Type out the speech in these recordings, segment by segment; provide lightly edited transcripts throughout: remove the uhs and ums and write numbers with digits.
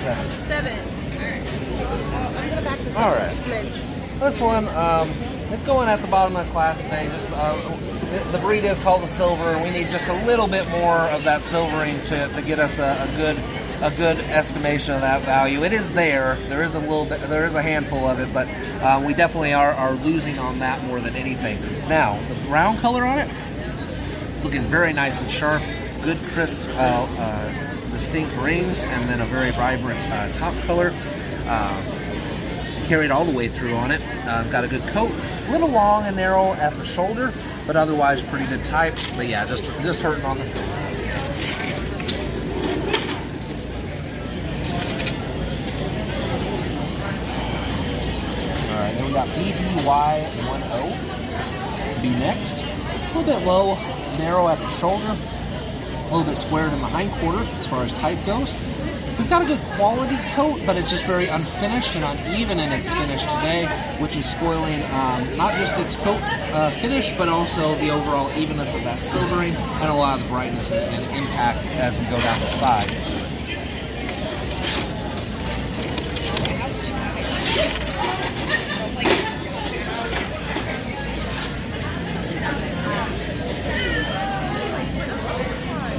7? 7. I'm gonna back this All up right. a smidge. This one, it's going at the bottom of the class today. Just the breed is called a silver, and we need just a little bit more of that silvering to get us a good estimation of that value. It is there. There is a little bit. There is a handful of it, but we definitely are losing on that more than anything. Now, the brown color on it, looking very nice and sharp. Good, crisp, distinct rings, and then a very vibrant top color. Carried all the way through on it. Got a good coat. A little long and narrow at the shoulder, but otherwise pretty good type. But yeah, just hurting on the silver. All right, then we got BBY10. Be next. A little bit low, narrow at the shoulder. A little bit squared in the hindquarter as far as type goes. We've got a good quality coat, but it's just very unfinished and uneven in its finish today, which is spoiling not just its coat finish, but also the overall evenness of that silvering and a lot of the brightness and impact as we go down the sides to it.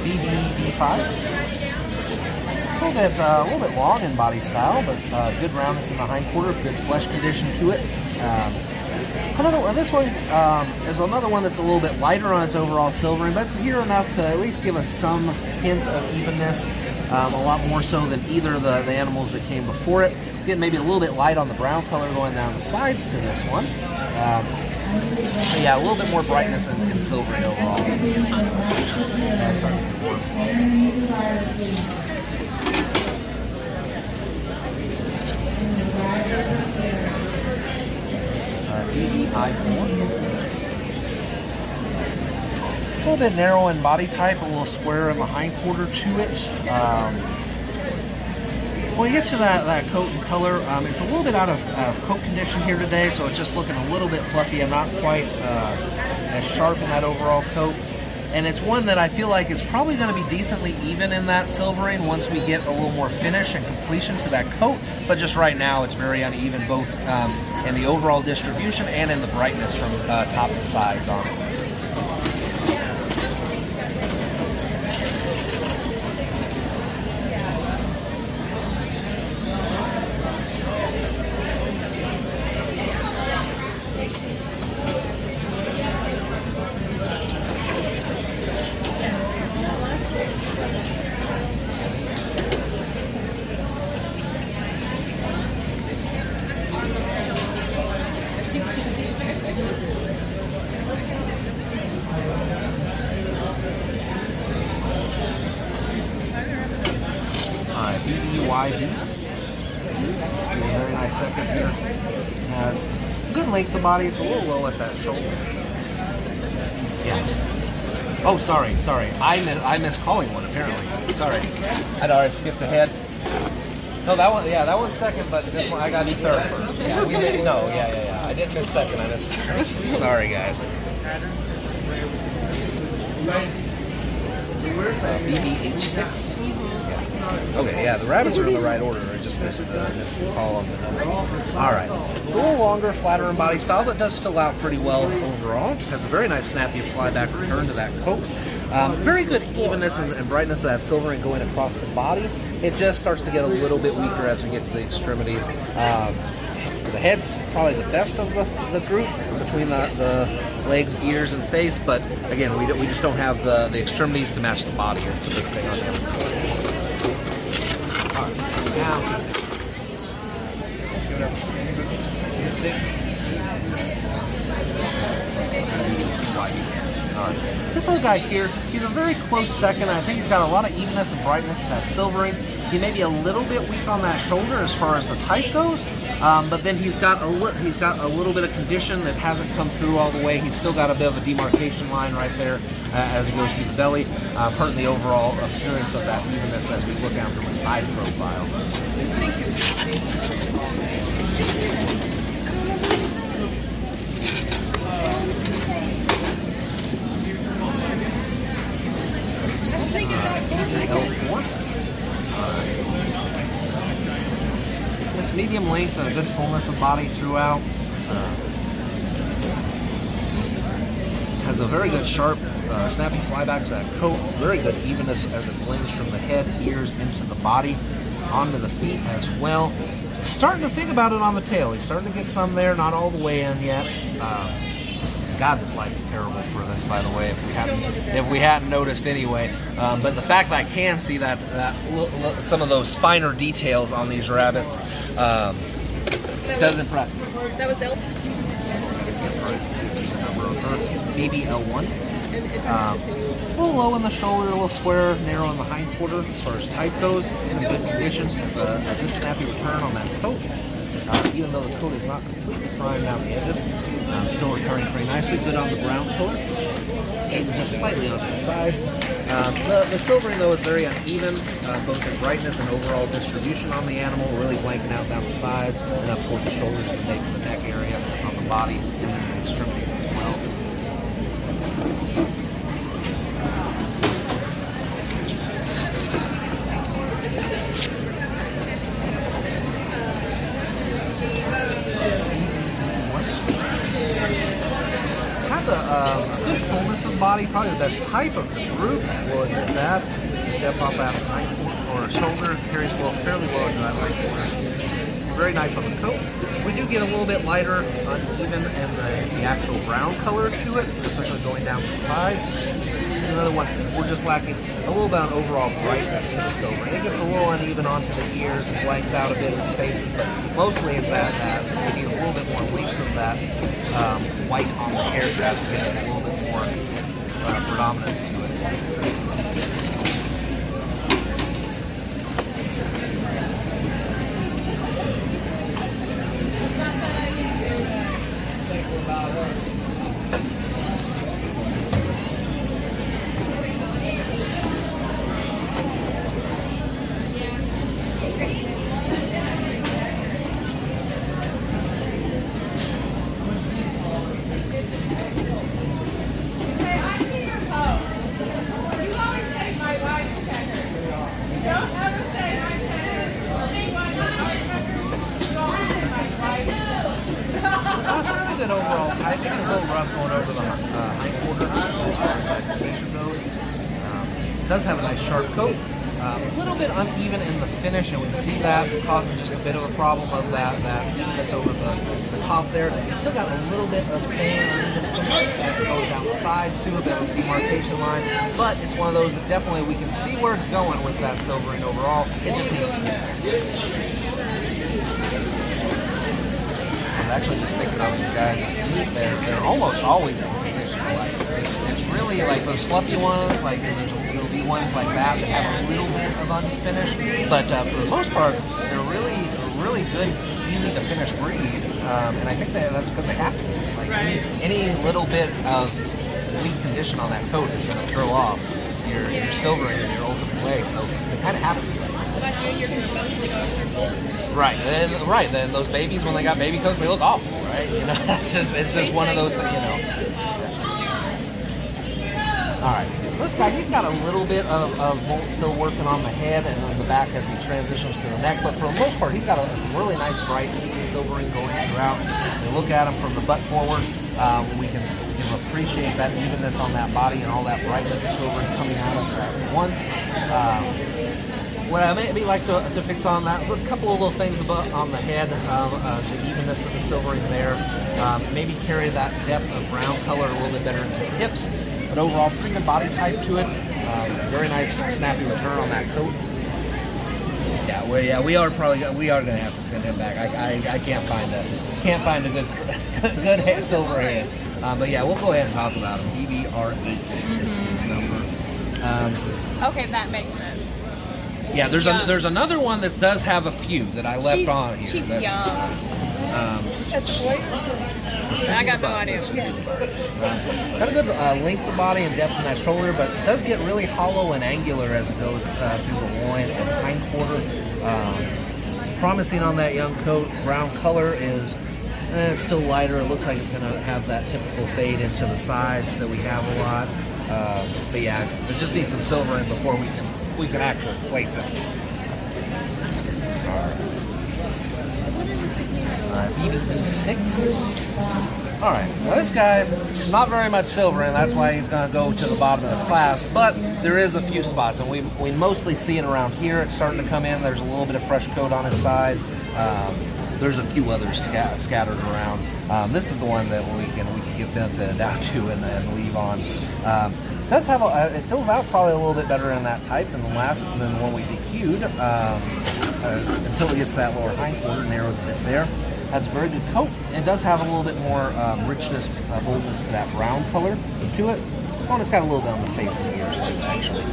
BBD5. A little bit long in body style, but good roundness in the hindquarter, good flesh condition to it. This one is another one that's a little bit lighter on its overall silvering, but it's here enough to at least give us some hint of evenness, a lot more so than either of the animals that came before it. Getting maybe a little bit light on the brown color going down the sides to this one. But yeah, a little bit more brightness and silvering overall. BBI4. A little bit narrow in body type, a little square in the hindquarter to it. When you get to that coat and color, it's a little bit out of coat condition here today, so it's just looking a little bit fluffy. I'm not quite as sharp in that overall coat. And it's one that I feel like is probably going to be decently even in that silvering once we get a little more finish and completion to that coat. But just right now, it's very uneven, both in the overall distribution and in the brightness from top to sides on it. Very nice second here. Has good length of body. It's a little low at that shoulder. Yeah. Oh, sorry. I missed calling one apparently. Sorry. I'd already skipped ahead. No, that one. Yeah, that one's second, but this one I got to be third first. Yeah, we didn't know. Yeah. I didn't miss second. I missed third. Sorry, guys. BBH6. Okay, yeah, the rabbits are in the right order. I just missed the call on the number. All right, it's a little longer, flatter in body style, but does fill out pretty well overall. Has a very nice snappy flyback return to that coat. Very good evenness and brightness of that silvering going across the body. It just starts to get a little bit weaker as we get to the extremities. The head's probably the best of the group between the legs, ears, and face, but again, we just don't have the extremities to match the body. That's the big thing on him. Now, this little guy here, he's a very close second. I think he's got a lot of evenness and brightness in that silvering. He may be a little bit weak on that shoulder as far as the type goes, but then he's got a little bit of condition that hasn't come through all the way. He's still got a bit of a demarcation line right there as he goes through the belly, hurting the overall appearance of that evenness as we look down from a side profile. L4. medium length and a good fullness of body throughout. Has a very good sharp, snappy flyback to that coat. Very good evenness as it blends from the head, ears, into the body, onto the feet as well. Starting to think about it on the tail. He's starting to get some there, not all the way in yet. God, this light is terrible for this, by the way, if we hadn't noticed anyway. But the fact that I can see that some of those finer details on these rabbits does impress me. That was ill. BBL1. A little low in the shoulder, a little square, narrow in the hindquarter as far as type goes. It's in good condition. There's a good snappy return on that coat. Even though the coat is not completely primed down the edges, still returning pretty nicely. Good on the brown color, and just slightly on the sides. The silvering though is very uneven, both in brightness and overall distribution on the animal, really blanking out down the sides and up toward the shoulders and the neck area, on the body, and then the extremities as well. A good fullness of body, probably the best type of the group. We'll admit that. Step up out of the hindquarter or shoulder, carries fairly well into that hindquarter. Very nice on the coat. We do get a little bit lighter, uneven, and the actual brown color to it, especially going down the sides. Another one, we're just lacking a little bit on overall brightness to the silver. It gets a little uneven onto the ears and blanks out a bit in spaces, but mostly it's that we need a little bit more length of that white on the hair strap to get us a little bit more predominance to it. Good overall type. Maybe a little rough going over the hindquarter as far as vegetation goes. Does have a nice sharp coat. A little bit uneven in the finish, and we see that causing just a bit of a problem of that weakness over the top there. It's still got a little bit of stain as it goes down the sides too, a bit of demarcation line. But it's one of those that definitely we can see where it's going with that silvering overall. It just needs to be there. I'm actually just thinking of these guys. It's neat. They're almost always in condition. Like it's really like those fluffy ones. Like there'll be ones like that have a little bit of unfinished, but for the most part, they're really good, easy to finish breed. And I think that's because they have to be. Like any little bit of weak condition on that coat is going to throw off your silvering in your ultimate way. So they kind of have to be. What about you? You're mostly going through bolts. Right. Then those babies, when they got baby coats, they look awful, right? You know, it's just one of those things, you know. All right. This guy, he's got a little bit of molt still working on the head and on the back as he transitions to the neck, but for the most part, he's got some really nice bright silvering going throughout. When we look at him from the butt forward, we can appreciate that evenness on that body and all that brightness of silvering coming at us at once. What I maybe like to fix on that, a couple of little things on the head, the evenness of the silvering there. Maybe carry that depth of brown color a little bit better into the hips. But overall, pretty good body type to it. Very nice snappy return on that coat. We are going to have to send him back. I can't find a good silver head. But yeah, we'll go ahead and talk about him. BBR8 is his number. Okay, that makes sense. Yeah, there's another one that does have a few that I left on here. She's young. I got no idea. Got a good length of body and depth in that shoulder, but it does get really hollow and angular as it goes through the loin and hindquarter. Promising on that young coat. Brown color is it's still lighter. It looks like it's going to have that typical fade into the sides that we have a lot. But yeah, it just needs some silver in before we can actually place it. 6. All right, now this guy, not very much silver, and that's why he's going to go to the bottom of the class, but there is a few spots, and we mostly see it around here. It's starting to come in. There's a little bit of fresh coat on his side. There's a few others scattered around. This is the one that we can give benefit of doubt to and leave on. Does have it fills out probably a little bit better in that type than the one we DQ'd until it gets to that lower hindquarter, narrows a bit there. Has a very good coat. It does have a little bit more richness, boldness to that brown color to it. Well, it's got a little bit on the face and the ears too, actually.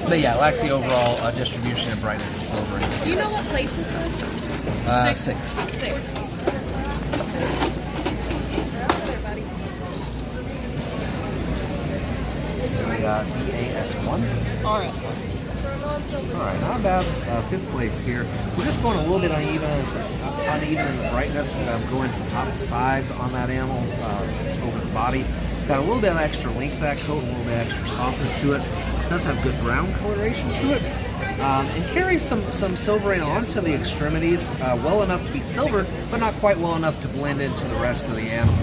But yeah, lacks the overall distribution and brightness of silver. Do you know what place this was? 6. 6. We got EAS1. RS1. All right, not bad. 5th place here. We're just going a little bit uneven in the brightness, going from top to sides on that animal over the body. Got a little bit of extra length to that coat, a little bit extra softness to it. It does have good brown coloration to it. And carries some silvering onto the extremities, well enough to be silvered, but not quite well enough to blend into the rest of the animal.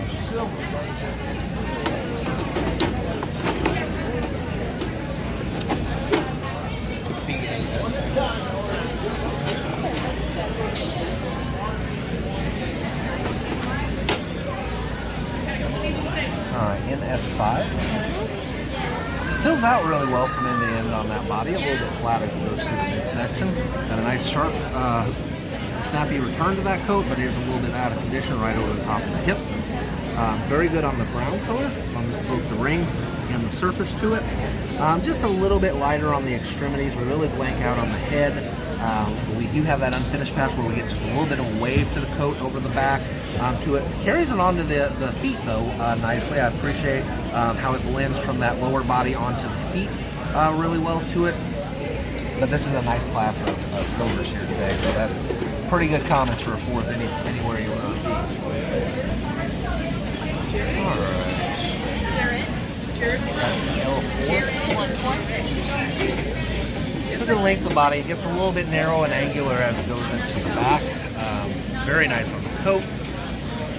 Alright, NS5. Fills out really well from end to end on that body, a little bit flat as it goes through the midsection. Got a nice sharp, snappy return to that coat, but is a little bit out of condition right over the top of the hip. Very good on the brown color, on both the ring and the surface to it. Just a little bit lighter on the extremities. We really blank out on the head. We do have that unfinished patch where we get just a little bit of a wave to the coat over the back to it. Carries it onto the feet though nicely. I appreciate how it blends from that lower body onto the feet really well to it. But this is a nice class of silvers here today, so that's pretty good comments for a 4th anywhere you want to be. All right. Jerrett. Look at the length of the body. It gets a little bit narrow and angular as it goes into the back. Very nice on the coat.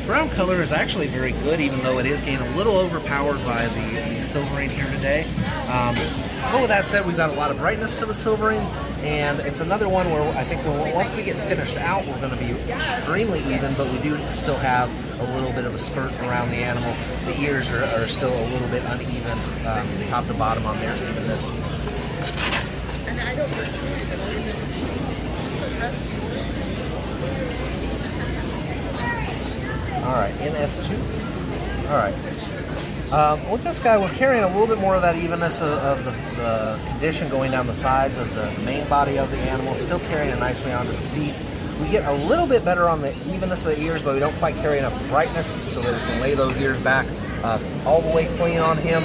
Brown color is actually very good, even though it is getting a little overpowered by the silvering here today. But with that said, we've got a lot of brightness to the silvering, and it's another one where I think once we get finished out, we're going to be extremely even, but we do still have a little bit of a skirt around the animal. The ears are still a little bit uneven, top to bottom on their evenness. All right, NS2. All right. With this guy, we're carrying a little bit more of that evenness of the condition going down the sides of the main body of the animal, still carrying it nicely onto the feet. We get a little bit better on the evenness of the ears, but we don't quite carry enough brightness so that we can lay those ears back all the way clean on him.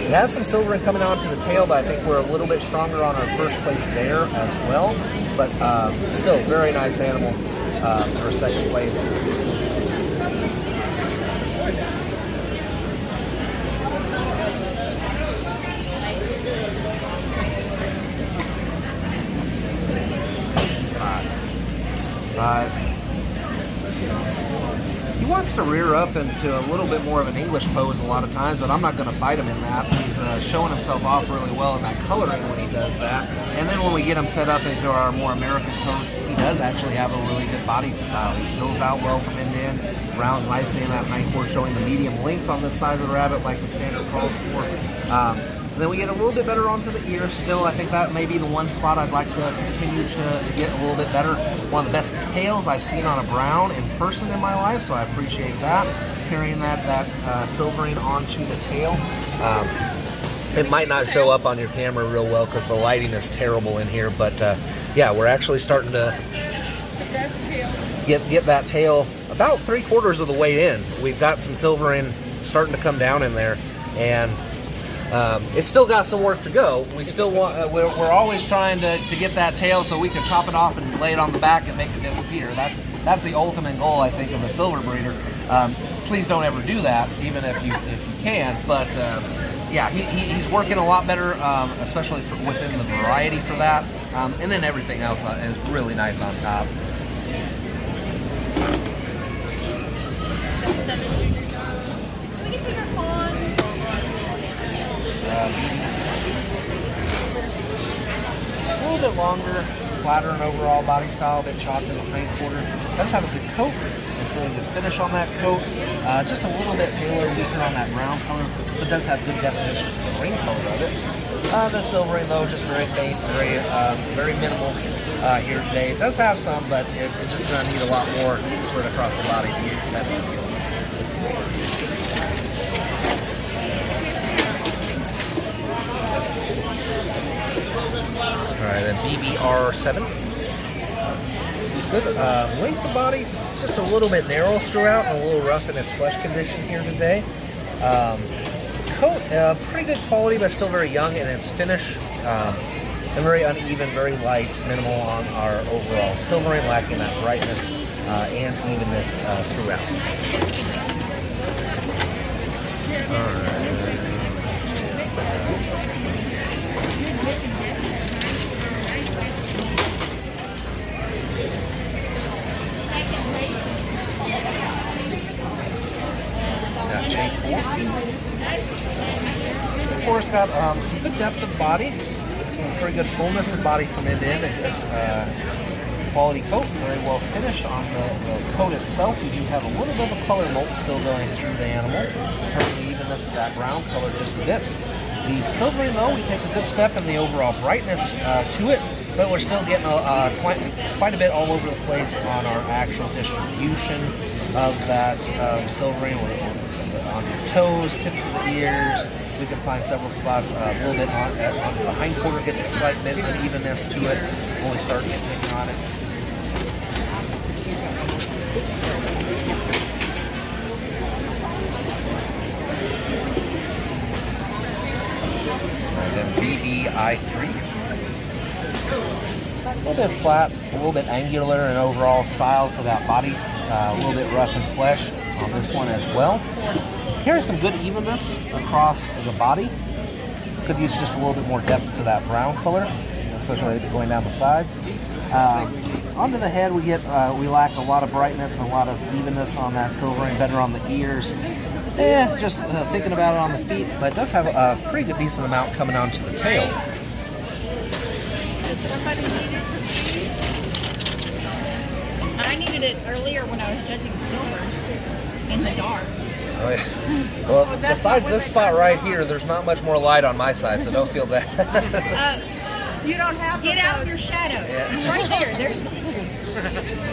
It has some silvering coming onto the tail, but I think we're a little bit stronger on our first place there as well. But still, very nice animal for 2nd place. Five. He wants to rear up into a little bit more of an English pose a lot of times, but I'm not going to fight him in that. He's showing himself off really well in that coloring when he does that. And then when we get him set up into our more American pose, he does actually have a really good body style. He fills out well from end to end, rounds nicely in that hindquarter, showing the medium length on this size of the rabbit like the standard calls for. And then we get a little bit better onto the ear still. I think that may be the one spot I'd like to continue to get a little bit better. One of the best tails I've seen on a brown in person in my life, so I appreciate that. Carrying that silvering onto the tail. It might not show up on your camera real well because the lighting is terrible in here, but yeah, we're actually starting to get that tail about 3/4 of the way in. We've got some silvering starting to come down in there, and it's still got some work to go. We still want. We're always trying to get that tail so we can chop it off and lay it on the back and make it disappear. That's the ultimate goal, I think, of a silver breeder. Please don't ever do that, even if you can. But yeah, he's working a lot better, especially within the variety for that. And then everything else is really nice on top. A little bit longer, flatter and overall body style, a bit chopped in the hind quarter. Does have a good coat. It's really good finish on that coat. Just a little bit paler, weaker on that brown color, but does have good definition to the ring color of it. The silvering though, just very faint, very minimal here today. It does have some, but it's just going to need a lot more spread across the body to get competitive. Alright, then BBR7. It's good. Length of body, it's just a little bit narrow throughout and a little rough in its flesh condition here today. Coat, pretty good quality, but still very young in its finish. And very uneven, very light, minimal on our overall silvering, lacking that brightness and evenness throughout. All right. Got got some good depth of body. Some pretty good fullness of body from end to end. Quality coat, very well finished on the coat itself. We do have a little bit of a color molt still going through the animal. Currently evenness of that brown color just a bit. The silvering though, we take a good step in the overall brightness to it, but we're still getting quite a bit all over the place on our actual distribution of that silvering. On your toes, tips of the ears. We can find several spots. A little bit on the hind quarter gets a slight bit of unevenness to it when we start getting on it. And then BBI3. A little bit flat, a little bit angular in overall style to that body. A little bit rough in flesh on this one as well. Here's some good evenness across the body. Could use just a little bit more depth to that brown color, especially going down the sides. Onto the head, we lack a lot of brightness and a lot of evenness on that silvering, better on the ears. Just thinking about it on the feet, but it does have a pretty good decent amount coming onto the tail. Somebody needed to see. I needed it earlier when I was judging silvers in the dark. Oh, yeah. Well, besides this spot right here, there's not much more light on my side, so don't feel bad. You don't have to get out of your shadow. Yeah. It's right there. There's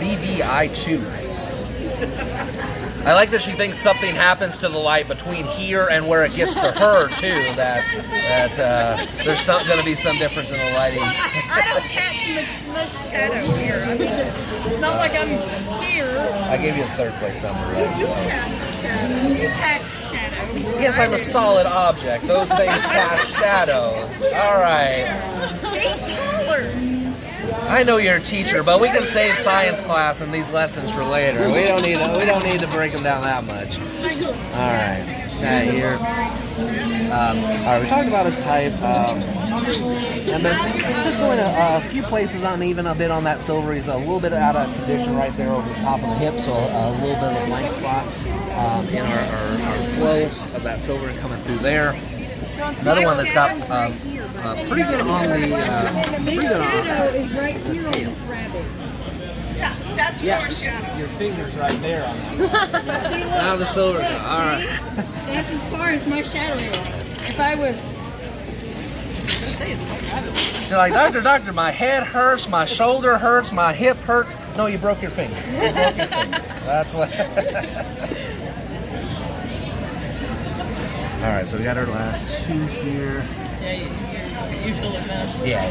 BBI2. I like that she thinks something happens to the light between here and where it gets to her too. That there's going to be some difference in the lighting. Well, I don't catch much shadow here. I mean, it's not like I'm here. I gave you the third place number, right? You do cast a shadow. You cast shadow. Yes, I'm a solid object. Those things cast shadows. All right. He's taller. I know you're a teacher, but we can save science class and these lessons for later. We don't need to break them down that much. All right, here. All right, we talked about his type, and then just going a few places uneven, a bit on that silver. He's a little bit out of condition right there over the top of the hip, so a little bit of a blank spot in our flow of that silver coming through there. Another one that's got pretty good on the shadow is right here on this rabbit. Yeah, that's your shadow. Your finger's right there on that. See, look. Now the silver's Look, all right. That's as far as my shadow is. If I was... She's like, doctor, my head hurts, my shoulder hurts, my hip hurts. No, you broke your finger. You broke your finger. That's what... All right, so we got our last two here. Yeah, you're still looking at it. Yeah.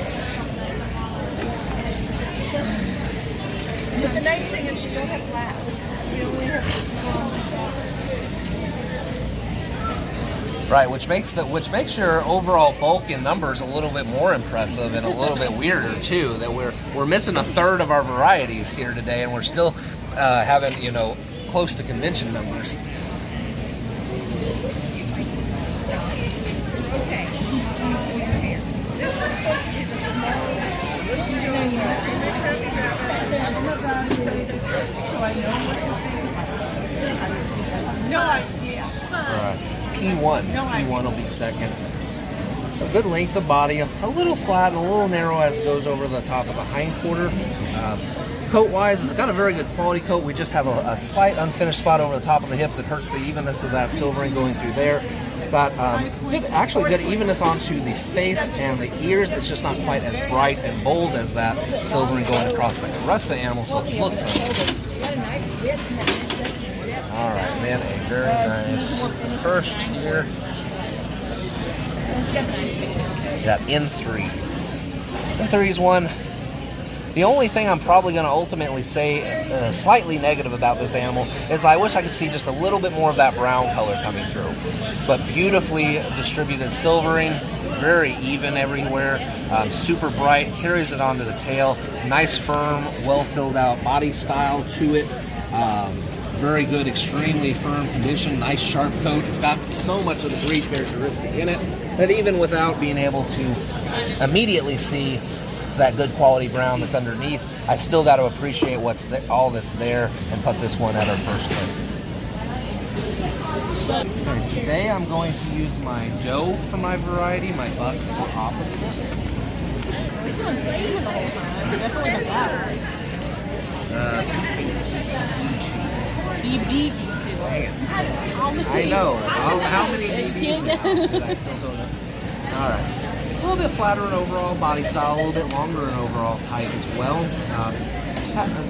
But the nice thing is we don't have laps. We only have... Right, which makes your overall bulk in numbers a little bit more impressive and a little bit weirder too. That we're missing a third of our varieties here today, and we're still having close to convention numbers. Okay. This was supposed to be the small little showing you. So I know what P1. P1 will be second. A good length of body, a little flat and a little narrow as it goes over the top of the hind quarter. Coat-wise, it's got a very good quality coat. We just have a slight unfinished spot over the top of the hip that hurts the evenness of that silvering going through there. Got actually good evenness onto the face and the ears. It's just not quite as bright and bold as that silvering going across the rest of the animal, so it looks uneven. All right, man, a very nice first here. Got N3. N3 is one. The only thing I'm probably going to ultimately say slightly negative about this animal is I wish I could see just a little bit more of that brown color coming through. But beautifully distributed silvering, very even everywhere, super bright, carries it onto the tail, nice firm, well filled out body style to it. Very good, extremely firm condition, nice sharp coat. It's got so much of the breed characteristic in it that even without being able to immediately see that good quality brown that's underneath, I still got to appreciate all that's there and put this one at our first pick. Right, today I'm going to use my doe for my variety, my buck for opposite. Which one's even the whole time? Definitely the flower. BB2. I know. How many BBs? I still don't know. All right. A little bit flatter in overall body style, a little bit longer in overall height as well.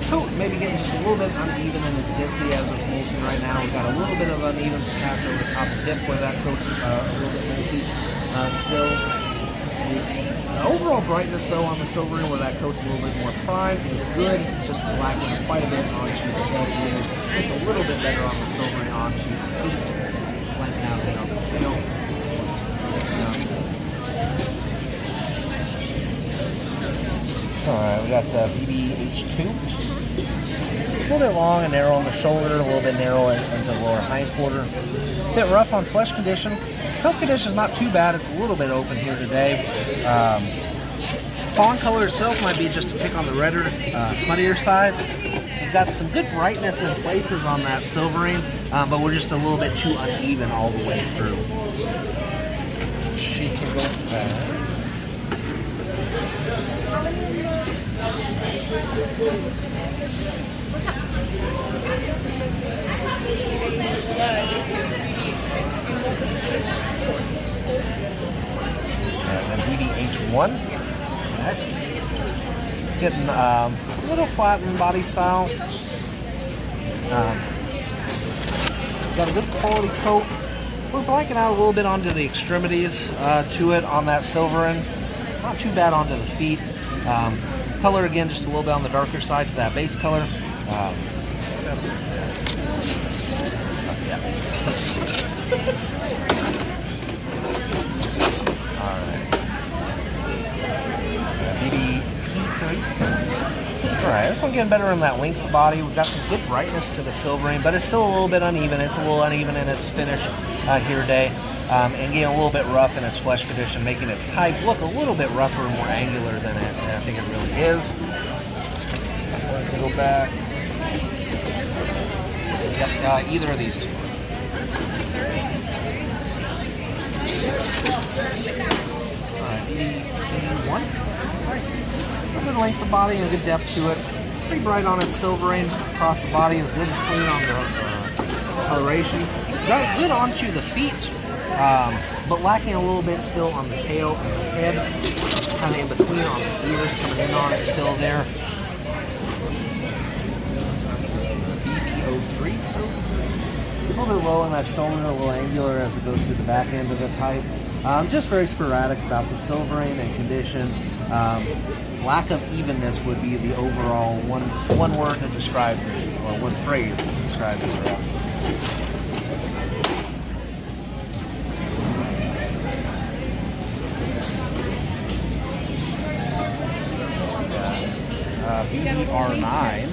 Coat maybe getting just a little bit uneven in its density as it's molting right now. We've got a little bit of uneven patch over the top of the hip where that coat's a little bit molty still. The overall brightness though on the silvering where that coat's a little bit more prime is good, just lacking quite a bit onto the head ears. It's a little bit better on the silvering onto the feet, flanking out there on the tail. Alright, we got BBH2. A little bit long and narrow on the shoulder, a little bit narrow into the lower hind quarter. A bit rough on flesh condition. Coat condition is not too bad, it's a little bit open here today. Fawn color itself might be just a tick on the redder, smuttier side. We've got some good brightness in places on that silvering, but we're just a little bit too uneven all the way through. She can go back. And then BBH1. Getting a little flattened body style. Got a good quality coat. We're blanking out a little bit onto the extremities to it on that silvering. Not too bad onto the feet. Color again, just a little bit on the darker side to that base color. Alright. Alright, this one getting better on that length of body. We've got some good brightness to the silvering, but it's still a little bit uneven. It's a little uneven in its finish here today. And getting a little bit rough in its flesh condition, making its type look a little bit rougher and more angular than I think it really is. Go back. Yep, either of these two. Alright, BB1. A good length of body and a good depth to it. Pretty bright on its silvering across the body, a good clean on the coloration. Got good onto the feet. But lacking a little bit still on the tail and the head, kind of in between on the ears, coming in on it still there. BB03. A little bit low on that shoulder, a little angular as it goes through the back end of the type. Just very sporadic about the silvering and condition. Lack of evenness would be the overall one word to describe this, or one phrase to describe this route. BBR9.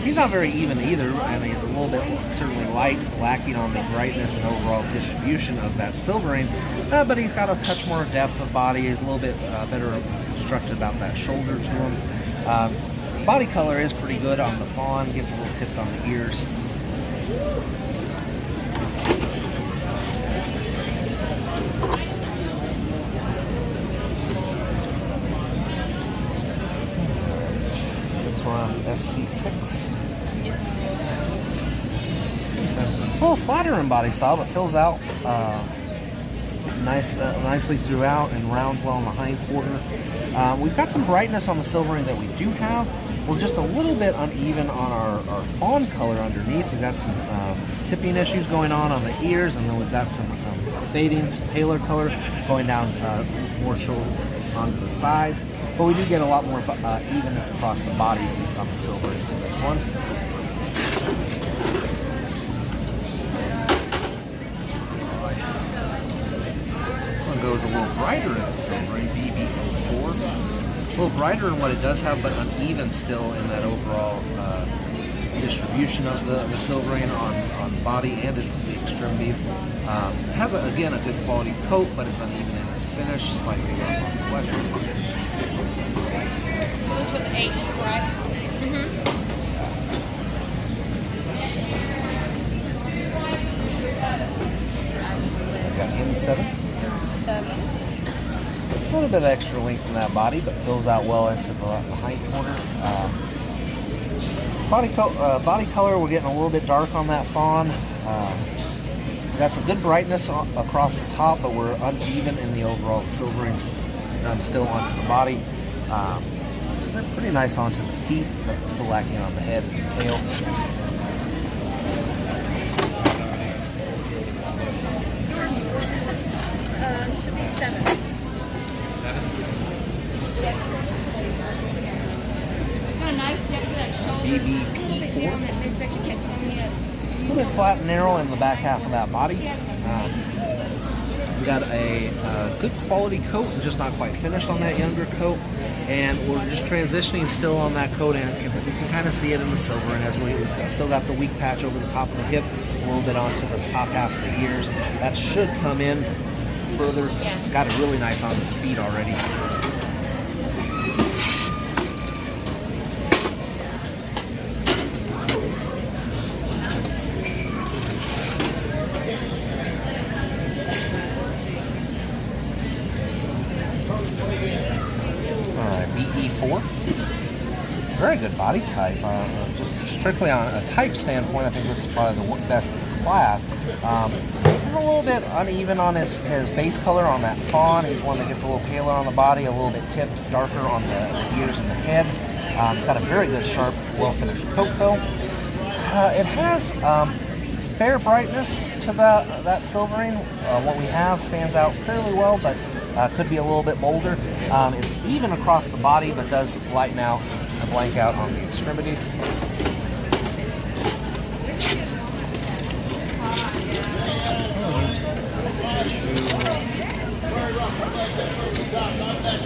He's not very even either. I mean, he's a little bit certainly light, lacking on the brightness and overall distribution of that silvering, but he's got a touch more depth of body. He's a little bit better constructed about that shoulder to him. Body color is pretty good on the fawn, gets a little tipped on the ears. SC6. A little flatter in body style, but fills out nicely throughout and rounds well in the hind quarter. We've got some brightness on the silvering that we do have. We're just a little bit uneven on our fawn color underneath. We've got some tipping issues going on the ears, and then we've got some fading, some paler color going down more so onto the sides. But we do get a lot more evenness across the body, at least on the silvering for this one. Goes a little brighter in the silvering, BB04. A little brighter in what it does have, but uneven still in that overall distribution of the silvering on body and into the extremities. It has, again, a good quality coat, but it's uneven in its finish, slightly rough on the flesh. So this was 8, right? Mm-hmm. Got M7. A little bit of extra length in that body, but fills out well into the hind corner. Body color, we're getting a little bit dark on that fawn. We got some good brightness across the top, but we're uneven in the overall silvering still onto the body. They're pretty nice onto the feet, but still lacking on the head and tail. Should be 7. 7? Got a nice depth to that shoulder. BBP4. That midsection can't tell me A little bit flat and narrow in the back half of that body. We got a good quality coat, just not quite finished on that younger coat. And we're just transitioning still on that coat, and we can kind of see it in the silver. And as we still got the weak patch over the top of the hip, a little bit onto the top half of the ears. That should come in further. Yeah. It's got it really nice onto the feet already. BE4. Very good body type. Just strictly on a type standpoint, I think this is probably the best of the class. He's a little bit uneven on his base color on that fawn. He's one that gets a little paler on the body, a little bit tipped darker on the ears and the head. Got a very good, sharp, well-finished coat though. It has fair brightness to that silvering. What we have stands out fairly well, but could be a little bit bolder. It's even across the body, but does lighten out and blank out on the extremities.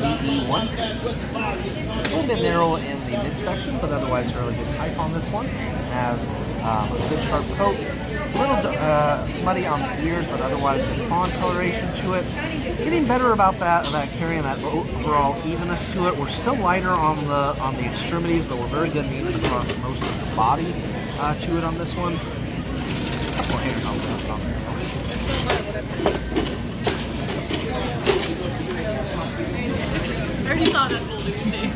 BE1. A little bit narrow in the midsection, but otherwise fairly good type on this one. Has a good sharp coat. A little smutty on the ears, but otherwise good fawn coloration to it. Getting better about that carrying that overall evenness to it. We're still lighter on the extremities, but we're very good and even across most of the body to it on this one. A couple of hair colors on there. I already saw that folding today.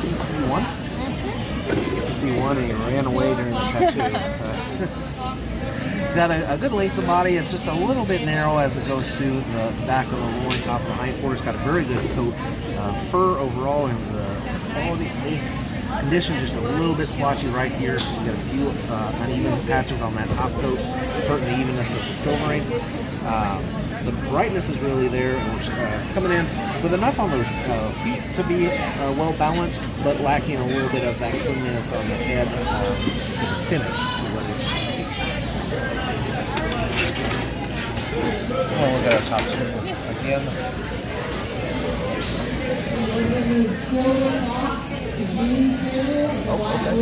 EC1. EC1, and he ran away during the tattoo. It's got a good length of body. It's just a little bit narrow as it goes through the back of the loin, top of the hind quarters. Got a very good coat. Fur overall, and the quality condition just a little bit splotchy right here. We got a few uneven patches on that top coat, hurting the evenness of the silvering. The brightness is really there, and we're coming in with enough on those feet to be well balanced, but lacking a little bit of that cleanliness on the head to the finish. Oh, look at our top two again. Oh, okay.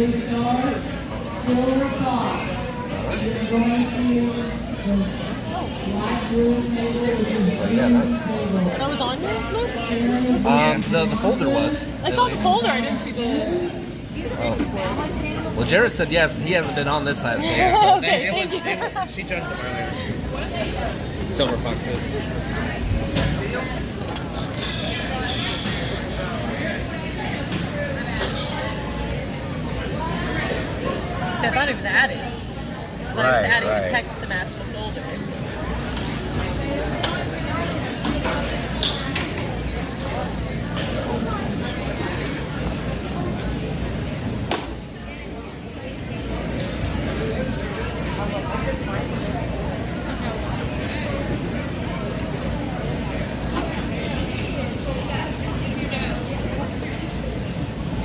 Yeah, nice. That was on your list? The folder was. I saw the folder, I didn't see the... Oh. Well, Jerrett said yes, he hasn't been on this side of the game. Okay, She judged him earlier. Silver foxes. I thought it was added. I thought it was adding the text to match the folder.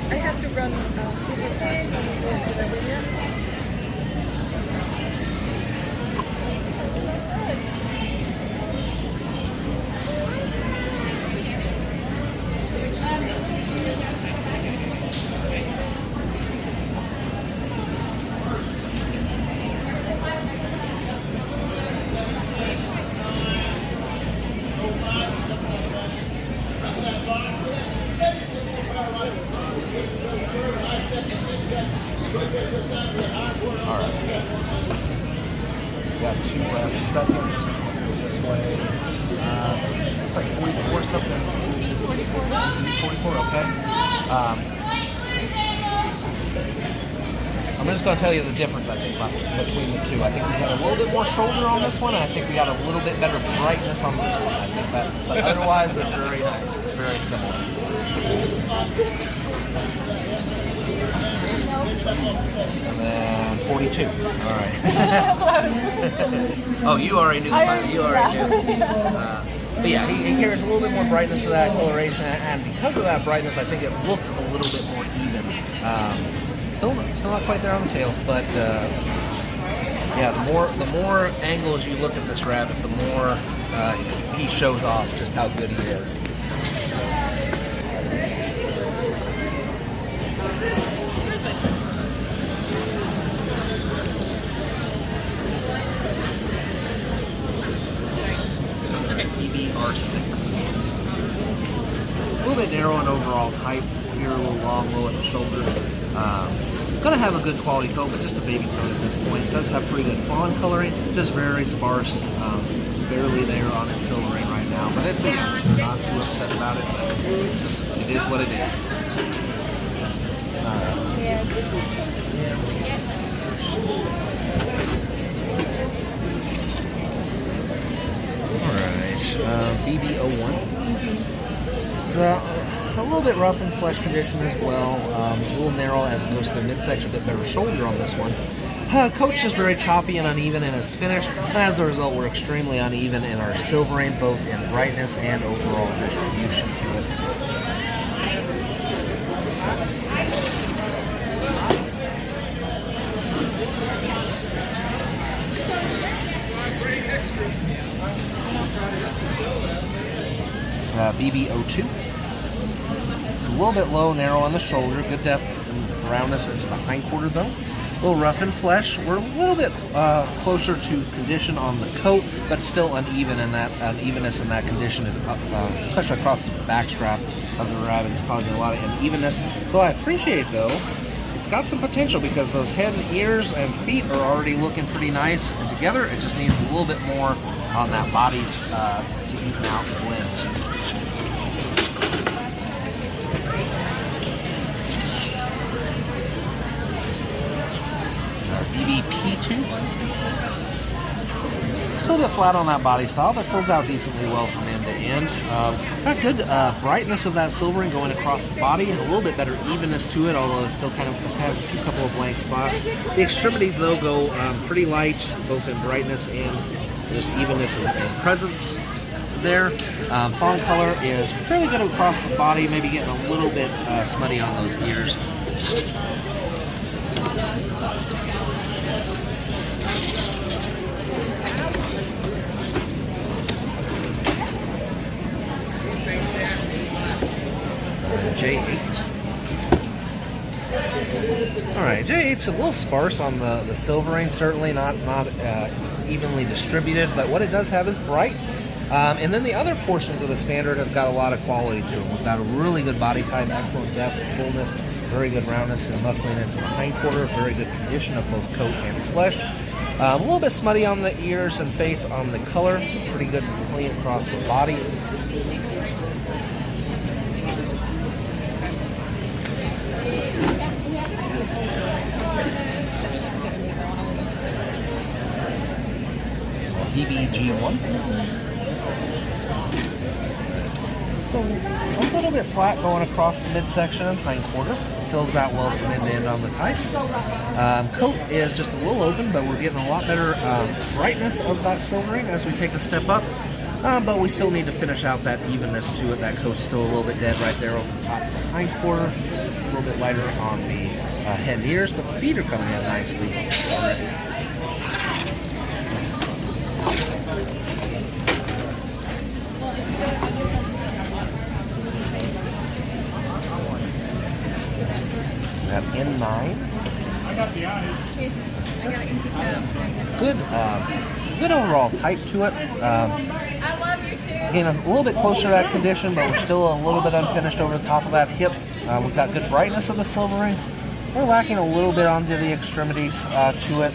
I have to run silver thing. Alright. Got 2 left seconds. This way. It's like 44 something. 44, okay. I'm just going to tell you the difference, I think, between the two. I think we got a little bit more shoulder on this one, and I think we got a little bit better brightness on this one. I think that, but otherwise, they're very nice, very similar. And then 42. All right. Oh, you already knew. You already knew. But yeah, he carries a little bit more brightness to that coloration, and because of that brightness, I think it looks a little bit more even. Still not quite there on the tail, but yeah, the more angles you look at this rabbit, the more he shows off just how good he is. BBR6. A little bit narrow in overall height here, a little long, low at the shoulder. Gonna have a good quality coat, but just a baby coat at this point. It does have pretty good fawn coloring, just very sparse, barely there on its silvering right now. But it's I'm not too upset about it, but it is what it is. BB01. A little bit rough in flesh condition as well. A little narrow as it goes to the midsection, a bit better shoulder on this one. Coat's just very choppy and uneven in its finish, and as a result, we're extremely uneven in our silvering, both in brightness and overall distribution to it. BB02. It's a little bit low, narrow on the shoulder, good depth and roundness into the hindquarter though. A little rough in flesh. We're a little bit closer to condition on the coat, but still uneven, and that unevenness in that condition is especially across the back strap of the rabbit is causing a lot of unevenness. So I appreciate though, it's got some potential because those head and ears and feet are already looking pretty nice, and together it just needs a little bit more on that body to even out the blend. BBP2. Still a bit flat on that body style, but fills out decently well from end to end. Got good brightness of that silvering going across the body, and a little bit better evenness to it, although it still kind of has a couple of blank spots. The extremities, though, go pretty light, both in brightness and just evenness and presence there. Fawn color is fairly good across the body, maybe getting a little bit smutty on those ears. J8. Alright, J8's a little sparse on the silvering, certainly not evenly distributed, but what it does have is bright. And then the other portions of the standard have got a lot of quality to them. We've got a really good body type, excellent depth, fullness, very good roundness and muscling into the hindquarter, very good condition of both coat and flesh. A little bit smutty on the ears and face on the color. Pretty good and clean across the body. DBG1. So a little bit flat going across the midsection and hindquarter. Fills out well from end to end on the type. Coat is just a little open, but we're getting a lot better brightness of that silvering as we take a step up. But we still need to finish out that evenness to it. That coat's still a little bit dead right there over the top of the hindquarter. A little bit lighter on the head and ears, but the feet are coming in nicely already. We have N9. I got the eyes. I got an empty cup. Good overall type to it. I love you too. Again, a little bit closer to that condition, but we're still a little bit unfinished over the top of that hip. We've got good brightness of the silvering. We're lacking a little bit onto the extremities to it,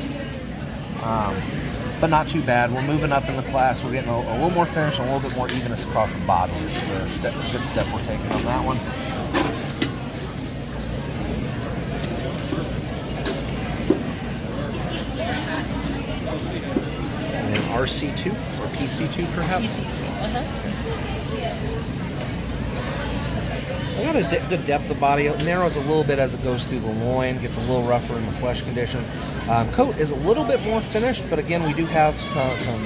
but not too bad. We're moving up in the class. We're getting a little more finish, and a little bit more evenness across the body. It's a good step we're taking on that one. RC2 or PC2 perhaps? PC2, I got a good depth of body. It narrows a little bit as it goes through the loin, gets a little rougher in the flesh condition. Coat is a little bit more finished, but again, we do have some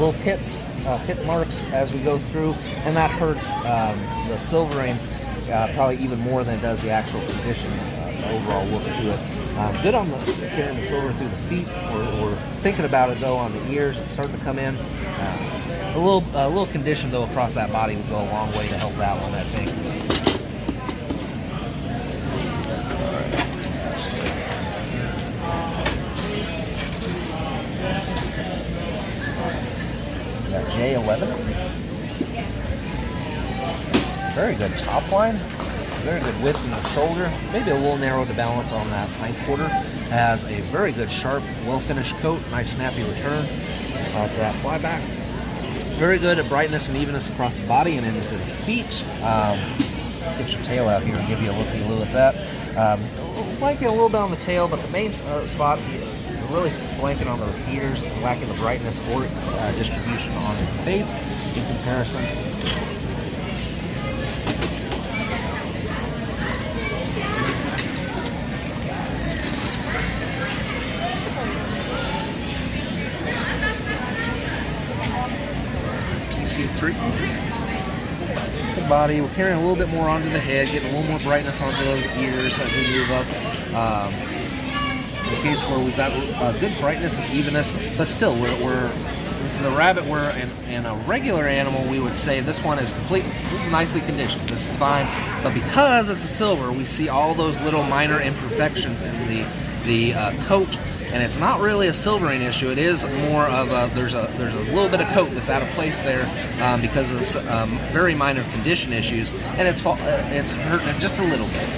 little pit marks as we go through, and that hurts the silvering probably even more than it does the actual condition, overall look to it. Good on the carrying the silver through the feet. We're thinking about it though on the ears. It's starting to come in. A little condition though across that body would go a long way to help that one, I think. Got J11. Very good top line. Very good width in the shoulder. Maybe a little narrow to balance on that hindquarter. Has a very good, sharp, well-finished coat. Nice, snappy return to that flyback. Very good at brightness and evenness across the body and into the feet. Get your tail out here and give you a looky-loo at that. Blanking a little bit on the tail, but the main spot, really blanking on those ears, lacking the brightness or distribution on the face in comparison. The body, we're carrying a little bit more onto the head, getting a little more brightness onto those ears as we move up. In the case where we've got good brightness and evenness, but still, this is a rabbit where in a regular animal we would say this one is complete. This is nicely conditioned. This is fine, but because it's a silver, we see all those little minor imperfections in the coat. And it's not really a silvering issue. It is more of there's a little bit of coat that's out of place there because of some very minor condition issues, and it's hurting it just a little bit.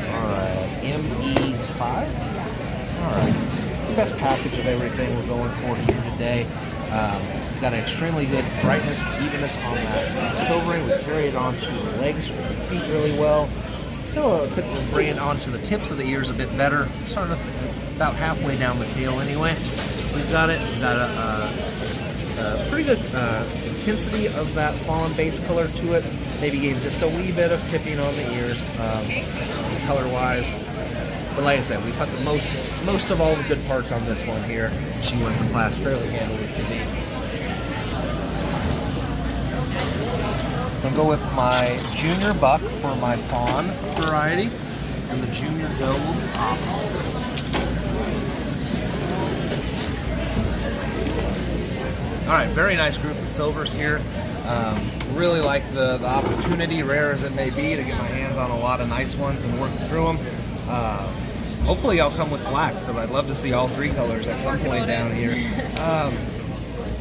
All right, ME5. All right. Best package of everything we're going for here today. Got an extremely good brightness, evenness on that silvering. We carry it onto the legs with the feet really well. Still couldn't bring it onto the tips of the ears a bit better. Starting about halfway down the tail anyway. We've got it. We've got a pretty good intensity of that fawn base color to it. Maybe gave just a wee bit of tipping on the ears, color-wise. But like I said, we put the most of all the good parts on this one here. She wins the class fairly handily for me. I'm going to go with my junior buck for my fawn variety, and the junior doe will be optional. All right, very nice group of silvers here. Really like the opportunity, rare as it may be, to get my hands on a lot of nice ones and work through them. Hopefully I'll come with blacks, because I'd love to see all three colors at some point down here.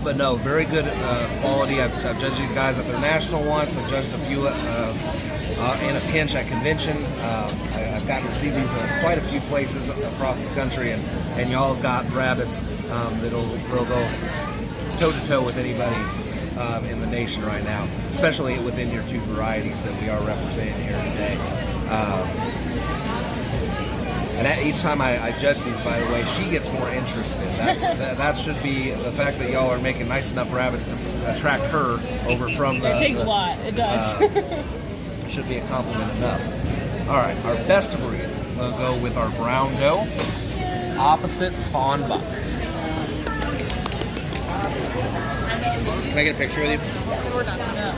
But no, very good quality. I've judged these guys at their national once. I've judged a few in a pinch at convention. I've gotten to see these in quite a few places across the country, and y'all have got rabbits that'll go toe-to-toe with anybody in the nation right now, especially within your two varieties that we are representing here today. And each time I judge these, by the way, she gets more interested. That should be the fact that y'all are making nice enough rabbits to attract her over from the... It takes a lot. It does. Should be a compliment enough. All right, our best breed. We'll go with our brown doe, opposite fawn buck. Can I get a picture with you? We're not. No.